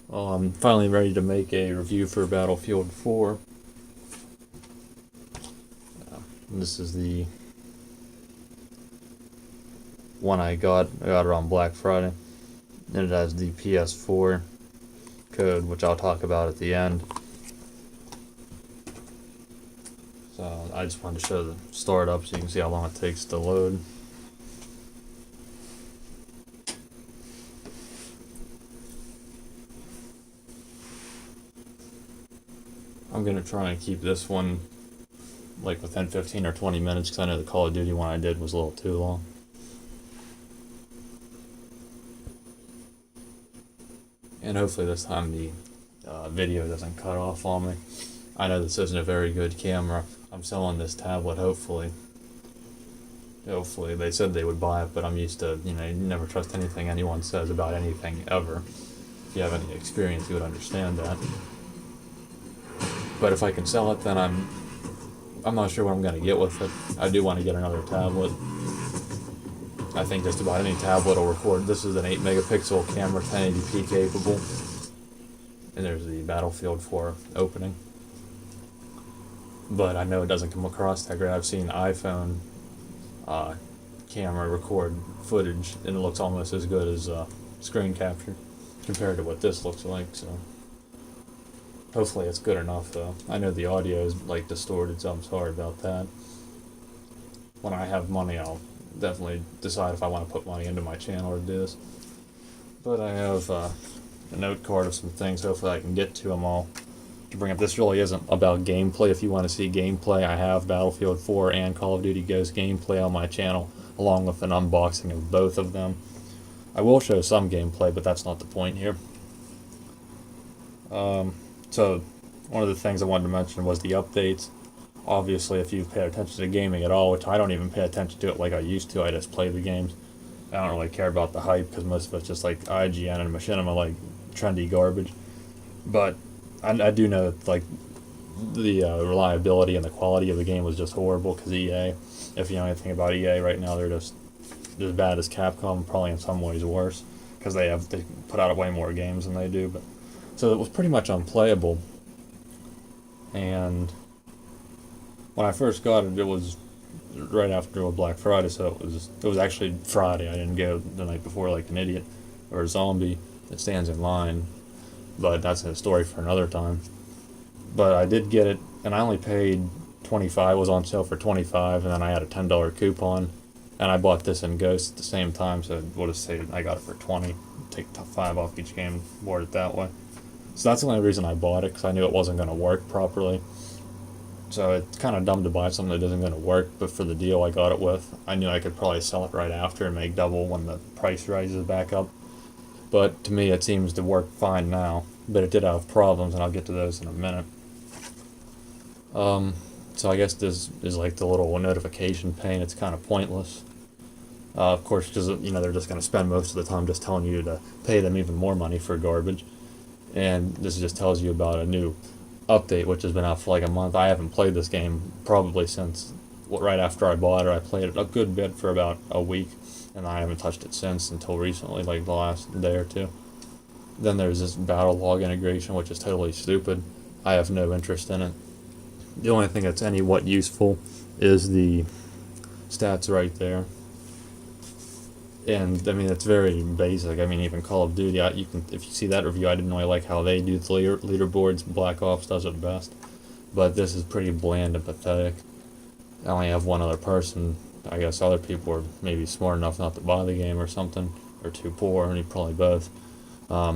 Well, I'm finally ready to make a review for Battlefield 4. This is the one I got. I got it on Black Friday. And it has the PS4 code, which I'll talk about at the end. So I just wanted to show the startup so you can see how long it takes to load. I'm going to try and keep this one like within 15 or 20 minutes because I know the Call of Duty one I did was a little too long. And hopefully this time the video doesn't cut off on me. I know this isn't a very good camera. I'm selling this tablet, hopefully. Hopefully, they said they would buy it, but I'm used to, you never trust anything anyone says about anything ever. If you have any experience, you would understand that. But if I can sell it, then I'm not sure what I'm going to get with it. I do want to get another tablet. I think just about any tablet will record. This is an 8 megapixel camera, 1080p capable. And there's the Battlefield 4 opening. But I know it doesn't come across that great. I've seen iPhone camera record footage, and it looks almost as good as screen capture compared to what this looks like. So hopefully it's good enough, though. I know the audio is like distorted, so I'm sorry about that. When I have money, I'll definitely decide if I want to put money into my channel or do this. But I have a note card of some things. Hopefully I can get to them all. To bring up, this really isn't about gameplay. If you want to see gameplay, I have Battlefield 4 and Call of Duty Ghost gameplay on my channel, along with an unboxing of both of them. I will show some gameplay, but that's not the point here. So one of the things I wanted to mention was the updates. Obviously, if you've paid attention to gaming at all, which I don't even pay attention to it like I used to, I just play the games. I don't really care about the hype because most of it's just like IGN and Machinima, like trendy garbage. But I do know that like the reliability and the quality of the game was just horrible because EA, if you know anything about EA right now, they're just as bad as Capcom, probably in some ways worse because they put out way more games than they do. But so it was pretty much unplayable. And when I first got it, it was right after a Black Friday, so it was actually Friday. I didn't go the night before like an idiot or a zombie that stands in line. But that's a story for another time. But I did get it, and I only paid $25. It was on sale for $25, and then I had a $10 coupon, and I bought this in Ghost at the same time. So we'll just say I got it for $20. Take $5 off each game, board it that way. So that's the only reason I bought it, because I knew it wasn't going to work properly. So it's kind of dumb to buy something that isn't going to work, but for the deal I got it with, I knew I could probably sell it right after and make double when the price rises back up. But to me, it seems to work fine now. But it did have problems, and I'll get to those in a minute. So I guess this is like the little notification pane. It's kind of pointless. Of course, because they're just going to spend most of the time just telling you to pay them even more money for garbage. And this just tells you about a new update, which has been out for like a month. I haven't played this game probably since right after I bought it. I played it a good bit for about a week, and I haven't touched it since until recently, like the last day or two. Then there's this battle log integration, which is totally stupid. I have no interest in it. The only thing that's what useful is the stats right there. And I mean, it's very basic. I mean, even Call of Duty, if you see that review, I didn't really like how they do the leaderboards. Black Ops does it best. But this is pretty bland and pathetic. I only have one other person. I guess other people are maybe smart enough not to buy the game or something, or too poor, and probably both. I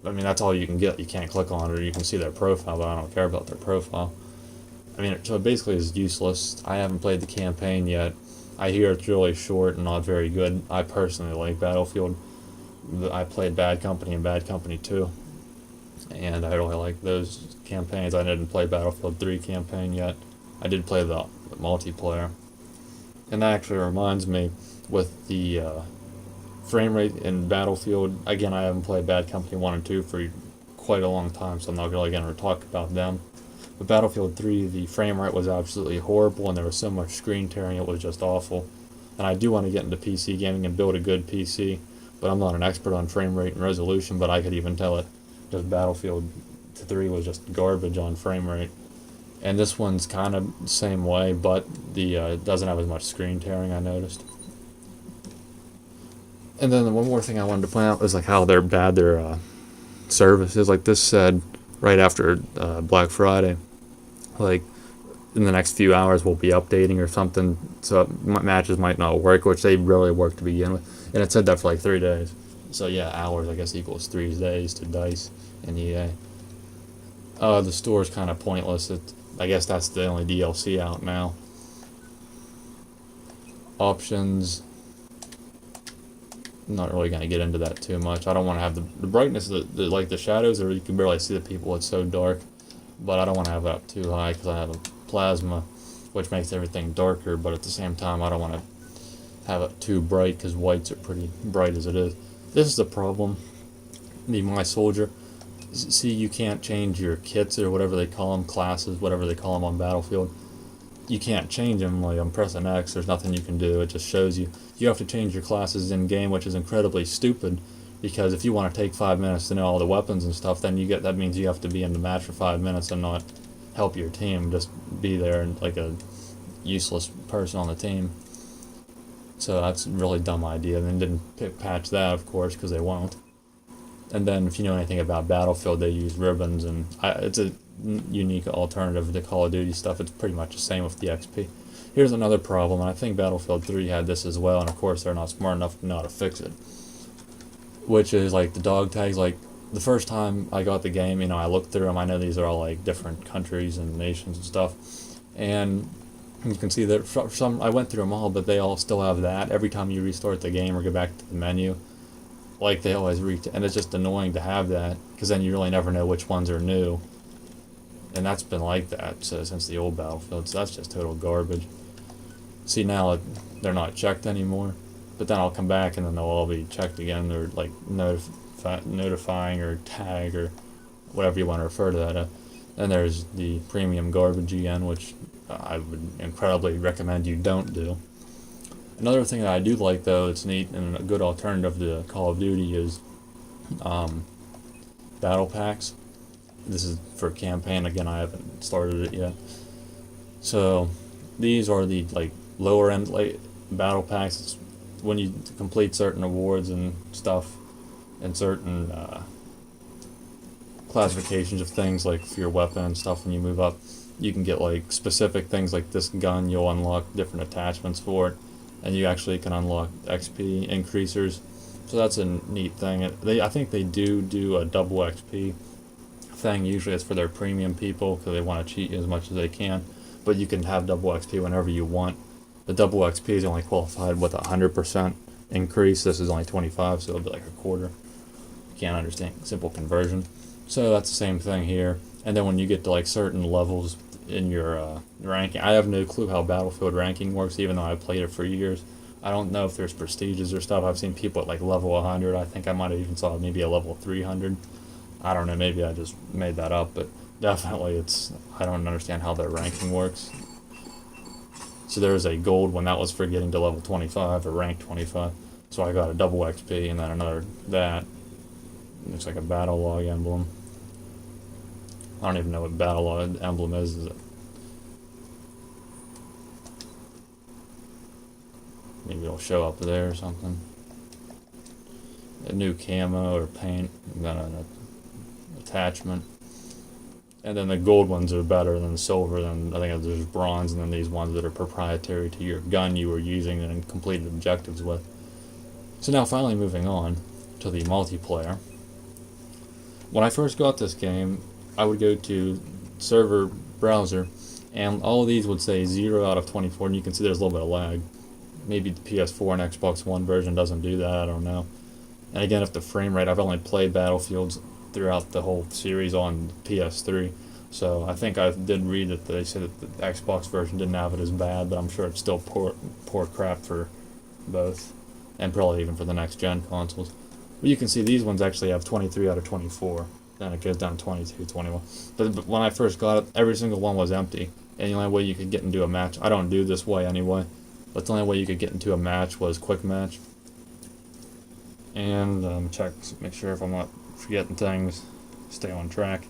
mean, that's all you can get. You can't click on it, or you can see their profile, but I don't care about their profile. I mean, so it basically is useless. I haven't played the campaign yet. I hear it's really short and not very good. I personally like Battlefield. I played Bad Company and Bad Company 2, and I really like those campaigns. I didn't play Battlefield 3 campaign yet. I did play the multiplayer. And that actually reminds me, with the frame rate in Battlefield, again, I haven't played Bad Company 1 and 2 for quite a long time, so I'm not really going to talk about them. But Battlefield 3, the frame rate was absolutely horrible, and there was so much screen tearing, it was just awful. And I do want to get into PC gaming and build a good PC, but I'm not an expert on frame rate and resolution, but I could even tell it just Battlefield 3 was just garbage on frame rate. And this one's kind of the same way, but the doesn't have as much screen tearing, I noticed. And then the one more thing I wanted to point out is like how they're bad their service is. Like this said right after Black Friday, like in the next few hours we'll be updating or something, so matches might not work, which they really work to begin with. And it said that for like 3 days. So yeah, hours I guess equals 3 days to DICE and EA. The store's kind of pointless. I guess that's the only DLC out now. Options. I'm not really going to get into that too much. I don't want to have the brightness, like the shadows, or you can barely see the people. It's so dark. But I don't want to have it up too high because I have a plasma, which makes everything darker. But at the same time, I don't want to have it too bright because whites are pretty bright as it is. This is the problem. The My Soldier. See, you can't change your kits or whatever they call them, classes, whatever they call them on Battlefield. You can't change them. Like I'm pressing X, there's nothing you can do. It just shows you. You have to change your classes in game, which is incredibly stupid. Because if you want to take 5 minutes to know all the weapons and stuff, then that means you have to be in the match for 5 minutes and not help your team. Just be there and like a useless person on the team. So that's a really dumb idea. And then didn't patch that, of course, because they won't. And then if you know anything about Battlefield, they use ribbons, and it's a unique alternative to Call of Duty stuff. It's pretty much the same with the XP. Here's another problem, and I think Battlefield 3 had this as well, and of course they're not smart enough to know how to fix it. Which is like the dog tags. Like the first time I got the game, I looked through them. I know these are all like different countries and nations and stuff, and you can see that some I went through them all, but they all still have that. Every time you restart the game or go back to the menu, like they always and it's just annoying to have that because then you really never know which ones are new, and that's been like that since the old Battlefield. So that's just total garbage. See, now they're not checked anymore, but then I'll come back and then they'll all be checked again. They're like notifying or tag or whatever you want to refer to that. Then there's the premium garbage again, which I would incredibly recommend you don't do. Another thing that I do like, though, it's neat and a good alternative to Call of Duty is Battle Packs. This is for campaign. Again, I haven't started it yet. So these are the lower end Battle Packs. It's when you complete certain awards and stuff, and certain classifications of things, like for your weapon and stuff. When you move up, you can get like specific things like this gun. You'll unlock different attachments for it. And you actually can unlock XP increasers, so that's a neat thing. I think they do a double XP thing. Usually it's for their premium people because they want to cheat as much as they can, but you can have double XP whenever you want. The double XP is only qualified with 100% increase. This is only 25, so it'll be like a quarter. You can't understand simple conversion. So that's the same thing here. And then when you get to like certain levels in your ranking. I have no clue how Battlefield ranking works, even though I played it for years. I don't know if there's prestiges or stuff. I've seen people at like level 100. I think I might have even saw maybe a level 300. I don't know, maybe I just made that up, but definitely I don't understand how their ranking works. So there's a gold one, that was for getting to level 25 or rank 25. So I got a double XP and then another that. Looks like a battle log emblem. I don't even know what battle log emblem is. Maybe it'll show up there or something. A new camo or paint, and then an attachment. And then the gold ones are better than the silver. Then I think there's bronze, and then these ones that are proprietary to your gun you were using and completed objectives with. So now finally moving on to the multiplayer. When I first got this game, I would go to server browser, and all of these would say 0 out of 24, and you can see there's a little bit of lag. Maybe the PS4 and Xbox One version doesn't do that, I don't know. And again, if the frame rate, I've only played Battlefields throughout the whole series on PS3, so I think I did read that they said that the Xbox version didn't have it as bad, but I'm sure it's still poor crap for both, and probably even for the next gen consoles. But you can see these ones actually have 23 out of 24. Then it goes down to 22, 21. But when I first got it, every single one was empty. And the only way you could get into a match, I don't do this way anyway, but the only way you could get into a match was quick match. And check, make sure if I'm not forgetting things. stay on track.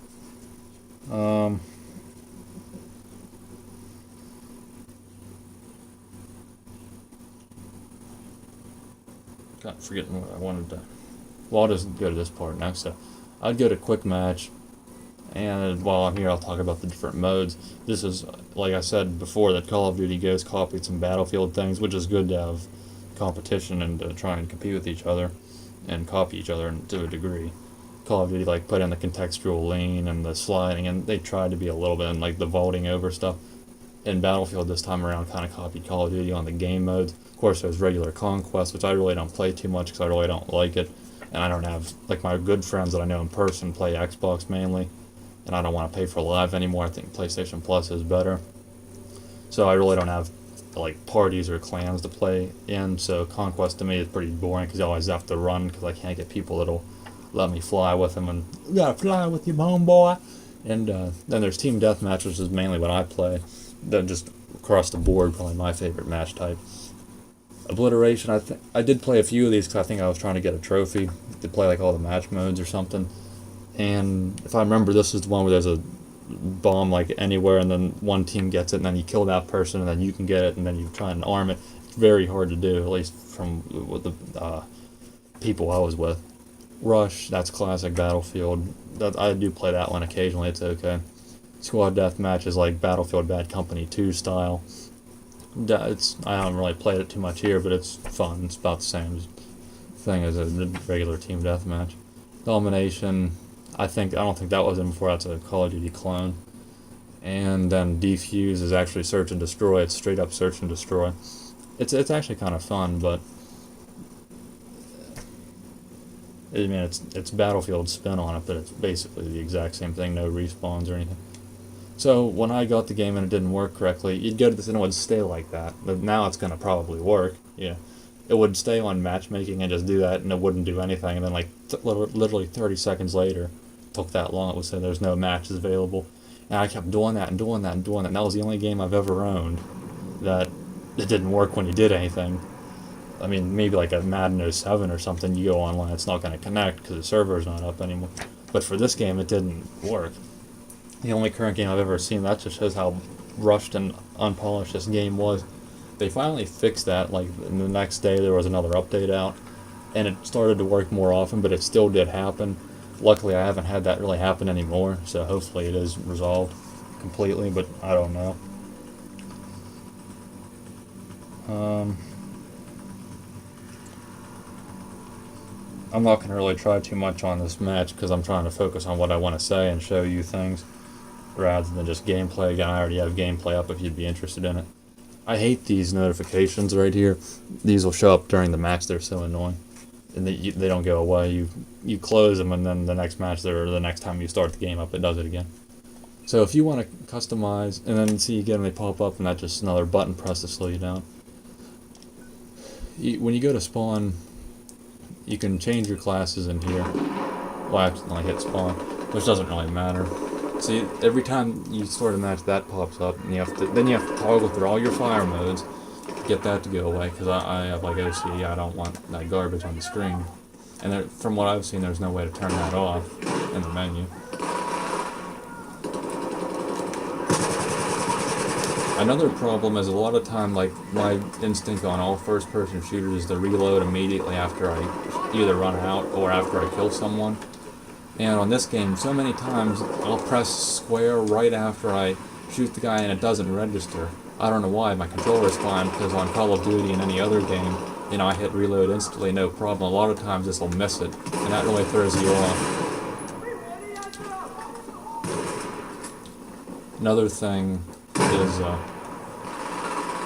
God, forgetting what I wanted to. Well, I'll just go to this part next. So, I'd go to quick match, and while I'm here, I'll talk about the different modes. This is, like I said before, that Call of Duty Ghost copied some Battlefield things, which is good to have competition and to try and compete with each other and copy each other to a degree. Call of Duty like put in the contextual lean and the sliding, and they tried to be a little bit in like the vaulting over stuff. In Battlefield this time around, kind of copied Call of Duty on the game modes. Of course, there's regular conquest, which I really don't play too much because I really don't like it, and I don't have like my good friends that I know in person play Xbox mainly, and I don't want to pay for live anymore. I think PlayStation Plus is better, so I really don't have like parties or clans to play in. So conquest to me is pretty boring because I always have to run because I can't get people that'll let me fly with them, and you gotta fly with your homeboy. And then there's team deathmatch, which is mainly what I play. Then just across the board, probably my favorite match type. Obliteration, I did play a few of these because I think I was trying to get a trophy to play like all the match modes or something. And if I remember, this is the one where there's a bomb like anywhere, and then one team gets it, and then you kill that person, and then you can get it, and then you try and arm it. It's very hard to do, at least from with the people I was with. Rush, that's classic Battlefield. I do play that one occasionally. It's okay. Squad deathmatch is like Battlefield Bad Company 2 style. I haven't really played it too much here, but it's fun. It's about the same thing as a regular team deathmatch. Domination, I don't think that was in before. That's a Call of Duty clone. And then Defuse is actually search and destroy. It's straight up search and destroy. It's actually kind of fun, but I mean it's Battlefield spin on it, but it's basically the exact same thing. No respawns or anything. So when I got the game and it didn't work correctly, you'd go to this and it would stay like that. But now it's going to probably work. Yeah, it would stay on matchmaking and just do that, and it wouldn't do anything. And then like literally 30 seconds later, it took that long. It would say there's no matches available, and I kept doing that and doing that and doing that. And that was the only game I've ever owned that it didn't work when you did anything. I mean, maybe like a Madden 07 or something. You go online, it's not going to connect because the server's not up anymore. But for this game, it didn't work. The only current game I've ever seen, that just shows how rushed and unpolished this game was. They finally fixed that, like the next day there was another update out, and it started to work more often, but it still did happen. Luckily I haven't had that really happen anymore, so hopefully it is resolved completely, but I don't know. I'm not going to really try too much on this match because I'm trying to focus on what I want to say and show you things, rather than just gameplay. Again, I already have gameplay up if you'd be interested in it. I hate these notifications right here. These will show up during the match. They're so annoying, and they don't go away. You close them, and then the next match or the next time you start the game up, it does it again. So if you want to customize, and then see again they pop up, and that's just another button press to slow you down. When you go to spawn, you can change your classes in here. Well, I accidentally hit spawn, which doesn't really matter. See, every time you start a match, that pops up, and you have to toggle through all your fire modes, get that to go away, because I have like OCD. I don't want that garbage on the screen. And there, from what I've seen, there's no way to turn that off in the menu. Another problem is a lot of time, like my instinct on all first-person shooters is to reload immediately after I either run out or after I kill someone. And on this game, so many times I'll press square right after I shoot the guy and it doesn't register. I don't know why. My controller's fine, because on Call of Duty and any other game, you know, I hit reload instantly, no problem. A lot of times this will miss it, and that really throws you off. Another thing is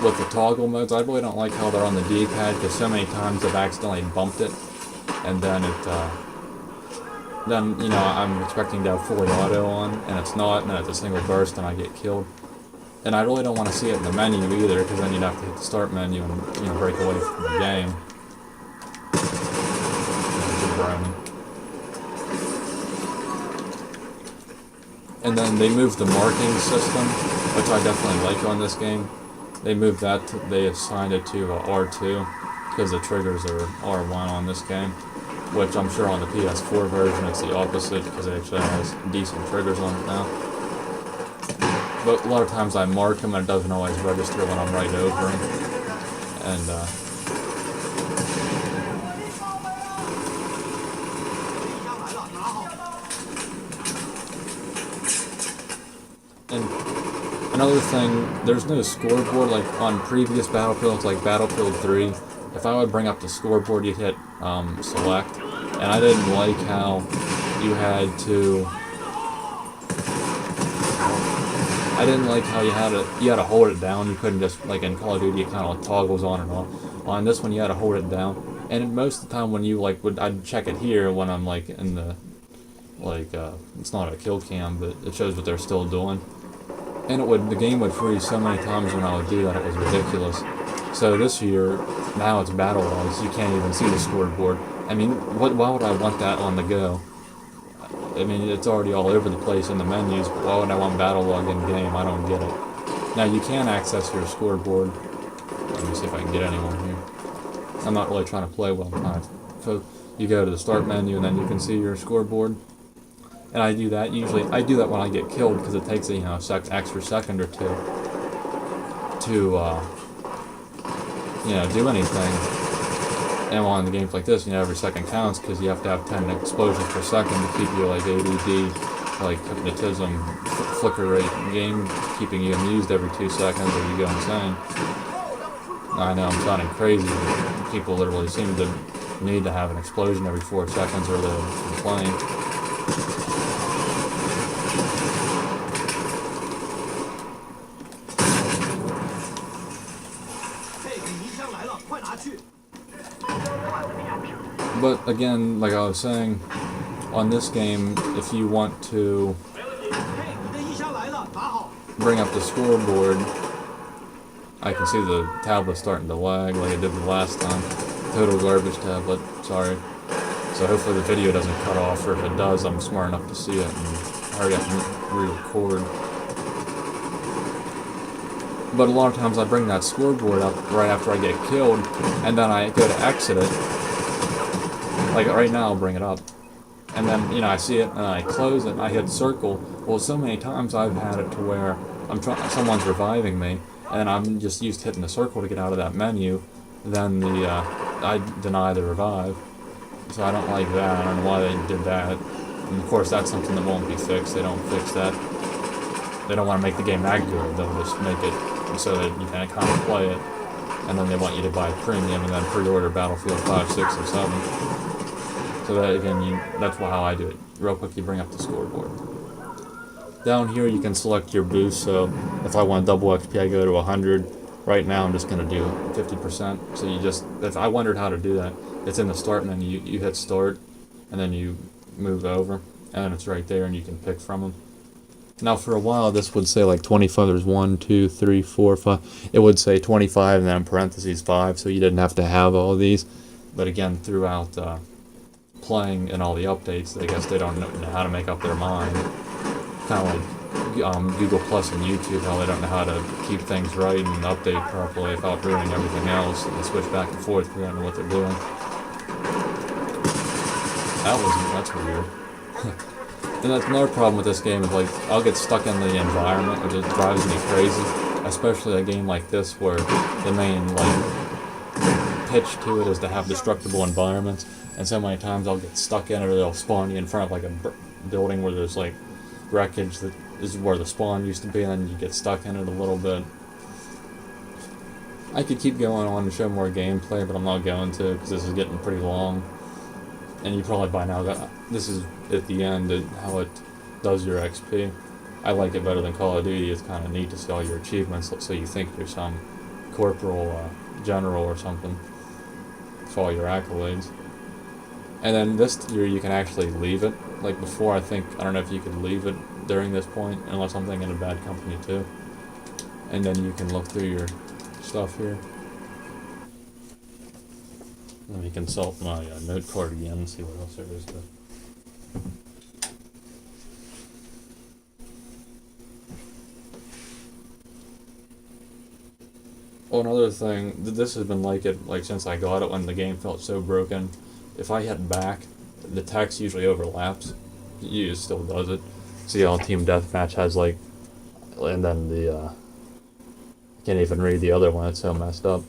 with the toggle modes, I really don't like how they're on the D-pad, because so many times I've accidentally bumped it, and then then, you know, I'm expecting to have fully auto on, and it's not, and then it's a single burst and I get killed. And I really don't want to see it in the menu either, because then you'd have to hit the start menu and, you know, break away from the game. And then they moved the marking system, which I definitely like on this game. They moved that, they assigned it to R2, because the triggers are R1 on this game. which I'm sure on the PS4 version it's the opposite because it actually has decent triggers on it now. But a lot of times I mark them and it doesn't always register when I'm right over them. And another thing, there's no scoreboard like on previous Battlefields, like Battlefield 3. If I would bring up the scoreboard, you'd hit select, and I didn't like how you had to. I didn't like how you had to hold it down. You couldn't just, like in Call of Duty, it kind of like toggles on and off. On this one, you had to hold it down, and most of the time when you I'd check it here when I'm like in the it's not a kill cam, but it shows what they're still doing. And the game would freeze so many times when I would do that, it was ridiculous. So this year, now it's battle logs, you can't even see the scoreboard. I mean, why would I want that on the go? I mean, it's already all over the place in the menus, but why would I want battle log in game? I don't get it. Now you can access your scoreboard. Let me see if I can get anyone here. I'm not really trying to play while I'm trying to. So you go to the start menu and then you can see your scoreboard. And I do that usually. I do that when I get killed because it takes extra second or two to do anything. And on the games like this, every second counts because you have to have 10 explosions per second to keep your ADD, hypnotism, flicker rate game, keeping you amused every 2 seconds or you go insane. I know I'm sounding crazy, but people literally seem to need to have an explosion every 4 seconds or they'll complain. But again, like I was saying, on this game, if you want to bring up the scoreboard, I can see the tablet starting to lag like it did the last time. Total garbage tablet, sorry. So hopefully the video doesn't cut off, or if it does, I'm smart enough to see it and hurry up and re-record. But a lot of times I bring that scoreboard up right after I get killed, and then I go to exit it. Like right now, I'll bring it up, and then I see it, and I close it, and I hit circle. Well, so many times I've had it to where someone's reviving me, and I'm just used to hitting the circle to get out of that menu. Then I deny the revive, so I don't like that. I don't know why they did that. And of course, that's something that won't be fixed. They don't fix that. They don't want to make the game that good. They'll just make it so that you can kind of play it, and then they want you to buy premium and then pre-order Battlefield 5, 6, or 7. So that again, that's how I do it. Real quick, you bring up the scoreboard. Down here, you can select your boost. So if I want double XP, I go to 100. Right now, I'm just going to do 50%. So I wondered how to do that. It's in the start menu. You hit start, and then you move over, and then it's right there, and you can pick from them. Now, for a while, this would say 25. There's 1, 2, 3, 4, 5. It would say 25, and then in parentheses 5. So you didn't have to have all these. But again, throughout playing and all the updates, I guess they don't know how to make up their mind. Kind of like Google Plus and YouTube, how they don't know how to keep things right and update properly without ruining everything else. And they switch back and forth because they don't know what they're doing. That's weird. And that's another problem with this game is I'll get stuck in the environment, which just drives me crazy. Especially a game like this where the main pitch to it is to have destructible environments. And so many times I'll get stuck in it, or they'll spawn you in front of a building where there's wreckage that is where the spawn used to be, and then you get stuck in it a little bit. I could keep going on and show more gameplay, but I'm not going to because this is getting pretty long. And you probably by now got this is at the end how it does your XP. I like it better than Call of Duty. It's kind of neat to see all your achievements, so you think you're some corporal, general or something for all your accolades. And then this year you can actually leave it. Like before, I don't know if you could leave it during this point, unless I'm thinking of bad company too. And then you can look through your stuff here. Let me consult my note card again and see what else there is to. Oh, another thing, this has been since I got it when the game felt so broken. if I hit back, the text usually overlaps. It still does it. See how Team Deathmatch has like, and then the can't even read the other one. It's so messed up.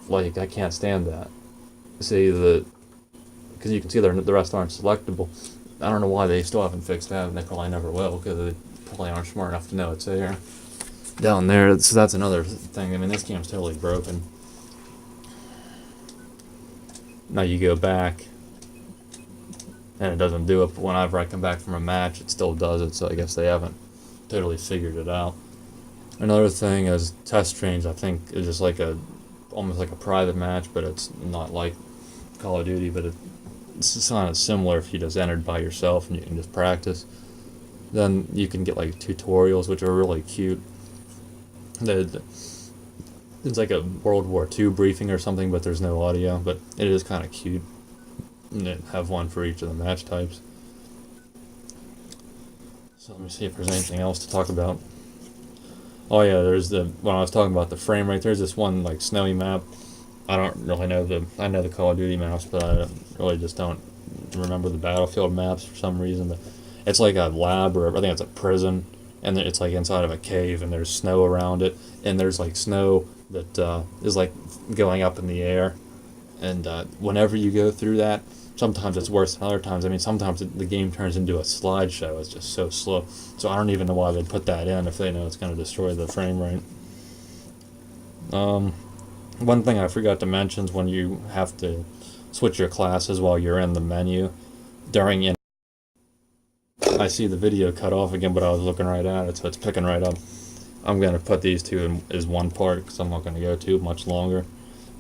Like I can't stand that. See because you can see the rest aren't selectable. I don't know why they still haven't fixed that, and they probably never will because they probably aren't smart enough to know it's there. Down there, so that's another thing. I mean, this game's totally broken. Now you go back, and it doesn't do it, but whenever I come back from a match, it still does it, so I guess they haven't totally figured it out. Another thing is test trains, I think, is just like almost like a private match, but it's not like Call of Duty, but it's kind of similar if you just entered by yourself and you can just practice. Then you can get like tutorials, which are really cute. It's like a World War II briefing or something, but there's no audio, but it is kind of cute. And they have one for each of the match types. So let me see if there's anything else to talk about. Oh yeah, when I was talking about the frame rate, there's this one like snowy map. I don't really know I know the Call of Duty maps, but I really just don't remember the Battlefield maps for some reason. But it's like a lab, or I think it's a prison, and it's like inside of a cave, and there's snow around it, and there's like snow that is like going up in the air, and whenever you go through that, sometimes it's worse than other times. I mean, sometimes the game turns into a slideshow. It's just so slow. So I don't even know why they put that in if they know it's going to destroy the frame rate. One thing I forgot to mention is when you have to switch your classes while you're in the menu during I see the video cut off again, but I was looking right at it, so it's picking right up. I'm going to put these two as one part because I'm not going to go too much longer.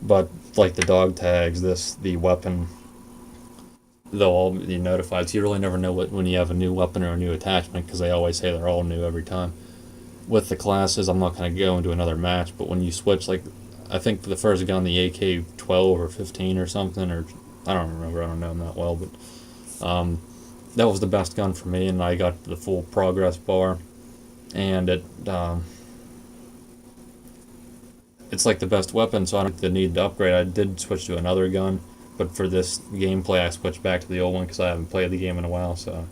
But like the dog tags, the weapon, they'll all be notified. So you really never know when you have a new weapon or a new attachment because they always say they're all new every time. With the classes, I'm not going to go into another match, but when you switch, like I think the first gun, the AK-12 or 15 or something, or I don't remember, I don't know them that well, but that was the best gun for me, and I got the full progress bar, and it's like the best weapon, so I don't need to upgrade. I did switch to another gun, but for this gameplay I switched back to the old one because I haven't played the game in a while, so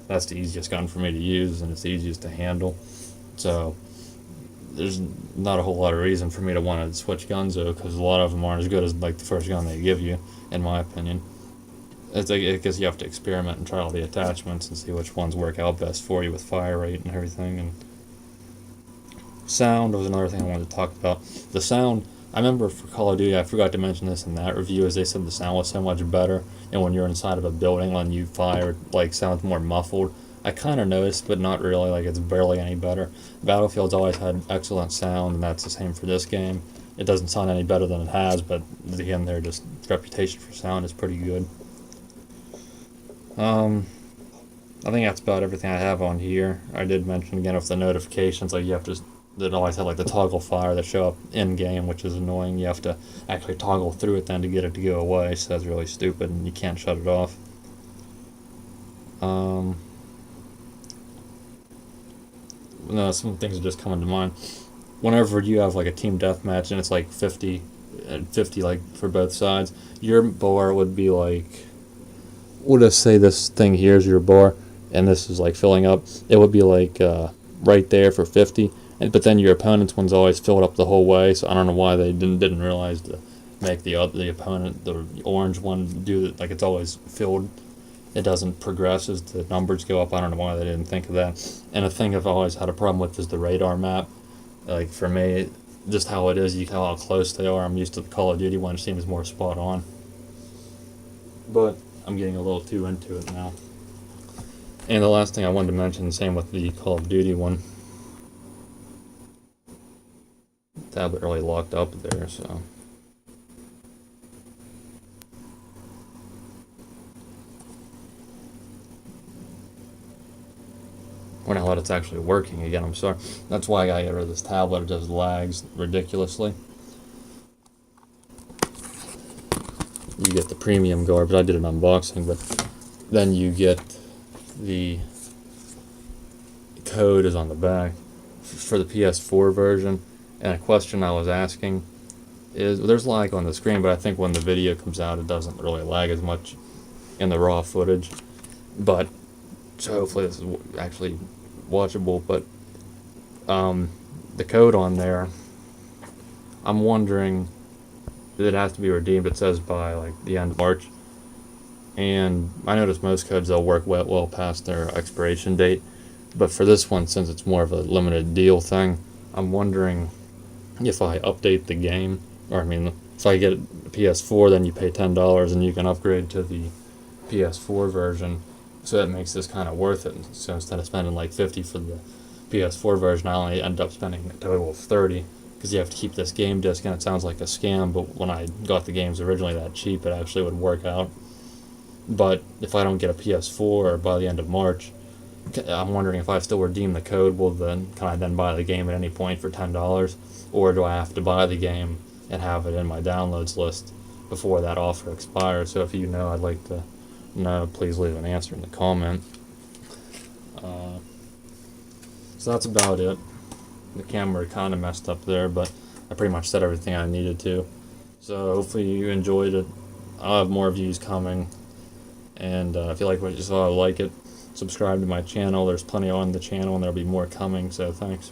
that's the easiest gun for me to use, and it's the easiest to handle. So there's not a whole lot of reason for me to want to switch guns though, because a lot of them aren't as good as like the first gun they give you, in my opinion. It's like, I guess you have to experiment and try all the attachments and see which ones work out best for you with fire rate and everything. And sound was another thing I wanted to talk about. The sound, I remember for Call of Duty, I forgot to mention this in that review, as they said the sound was so much better, and when you're inside of a building when you fire, it like sounds more muffled. I kind of noticed, but not really, like it's barely any better. Battlefield's always had excellent sound, and that's the same for this game. It doesn't sound any better than it has, but again, their reputation for sound is pretty good. I think that's about everything I have on here. I did mention again with the notifications, like you have to, that always have like the toggle fire that show up in game, which is annoying. You have to actually toggle through it then to get it to go away, so that's really stupid, and you can't shut it off. No, some things are just coming to mind. Whenever you have like a team deathmatch and it's like 50 and 50 like for both sides, your bar would be like, we'll just say this thing here is your bar and this is like filling up. It would be like right there for 50, but then your opponent's one's always filled up the whole way, so I don't know why they didn't realize to make the opponent, the orange one, do it like it's always filled. It doesn't progress as the numbers go up. I don't know why they didn't think of that. And a thing I've always had a problem with is the radar map. Like for me, just how it is, you can tell how close they are. I'm used to the Call of Duty one, it seems more spot on. But I'm getting a little too into it now. And the last thing I wanted to mention, same with the Call of Duty one. Tablet really locked up there, so. Or now that it's actually working again, I'm sorry. That's why I gotta get rid of this tablet, it just lags ridiculously. You get the premium garbage, I did an unboxing, but then you get the code is on the back for the PS4 version, and a question I was asking is there's lag on the screen, but I think when the video comes out, it doesn't really lag as much in the raw footage. But so hopefully this is actually watchable. But the code on there, I'm wondering if it has to be redeemed. It says by like the end of March, and I notice most codes they'll work well past their expiration date. But for this one, since it's more of a limited deal thing, I'm wondering if I update the game, or I mean, if I get a PS4, then you pay $10 and you can upgrade to the PS4 version. So that makes this kind of worth it. So instead of spending like 50 for the PS4 version, I only end up spending a total of 30 because you have to keep this game disc, and it sounds like a scam. But when I got the games originally that cheap, it actually would work out. But if I don't get a PS4 by the end of March, I'm wondering if I still redeem the code. Well, then can I then buy the game at any point for $10, or do I have to buy the game and have it in my downloads list before that offer expires? So if you know, I'd like to know. Please leave an answer in the comment. So that's about it. The camera kind of messed up there, but I pretty much said everything I needed to. So hopefully you enjoyed it. I'll have more views coming, and if you like what you saw, like it. Subscribe to my channel. There's plenty on the channel, and there'll be more coming, so thanks.